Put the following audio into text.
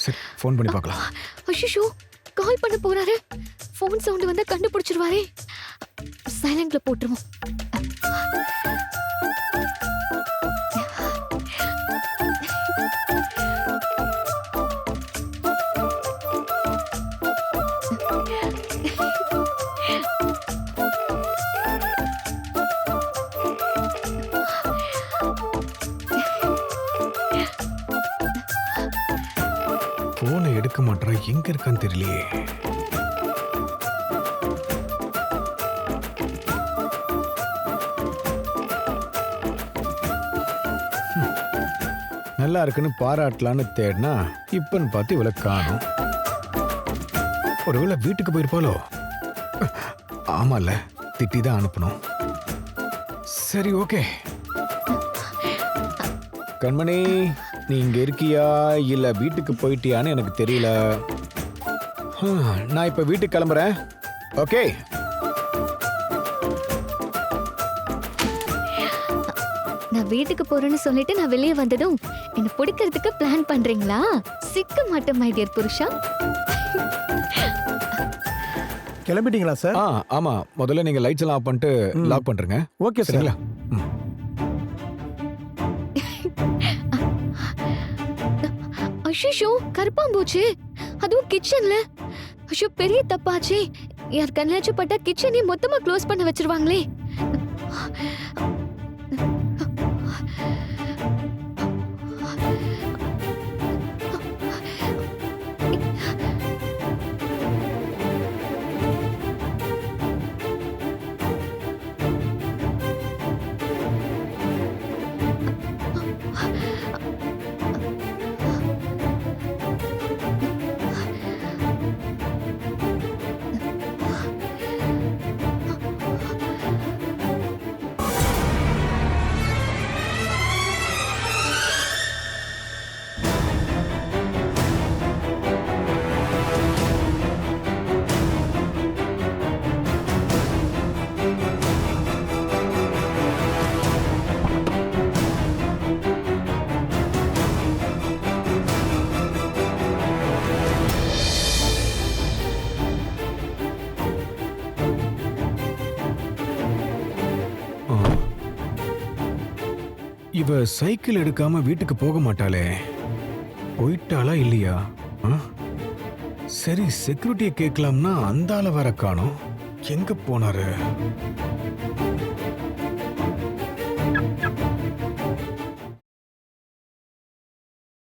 சரி ஃபோன் பண்ணி பார்க்கலாம். ஐயோ கால் பண்ண போறாரு. ஃபோன் சவுண்ட் வந்தா கண்டுபிடிச்சிருவாரே. சைலண்ட்ல போட்டுருவோம். ஃபோனை எடுக்க மாட்டா, எங்க இருக்கான்னு தெரியலையே. நல்லா இருக்குன்னு பாராட்டலான்னு தேடினா இப்பன்னு பார்த்து இவளை காணும். ஒருவேளை வீட்டுக்கு போயிருப்பாளோ? ஆமால, திட்டி தான் அனுப்பணும். சரி ஓகே. கண்மணி, நீ இங்க இருக்கியா இல்ல வீட்டுக்கு போயிட்டியான்னு எனக்கு தெரியல. நான் இப்ப வீட்டுக்கு கிளம்புறேன். ஓகே. நான் வீட்டுக்கு போறேன்னு சொல்லிட்டு நான் வெளியே வந்ததும் என்ன பிடிக்கிறதுக்கு பிளான் பண்றீங்களா? சிக்க மாட்டேன் மை டியர் புருஷா. கிளம்பிட்டீங்களா சார்? ஆமா, முதல்ல நீங்க லைட்ஸ் எல்லாம் ஆஃப் பண்ணிட்டு லாக் பண்றீங்க. Okay sir. சரிங்களா? ஐயோ கருப்பாம்பூச்சு, அதுவும் கிச்சன்ல. ஐயோ பெரிய தப்பாச்சே. யார் கண்ணாச்சும் பட்டா கிச்சனே மொத்தமா க்ளோஸ் பண்ண வச்சிருவாங்களே. இவ சைக்கிள் எடுக்காம வீட்டுக்கு போக மாட்டாளே. போயிட்டாளா இல்லையா? சரி செக்யூரிட்டியை கேட்கலாம்னா அந்த ஆளை வர காணோம். எங்க போனாரு?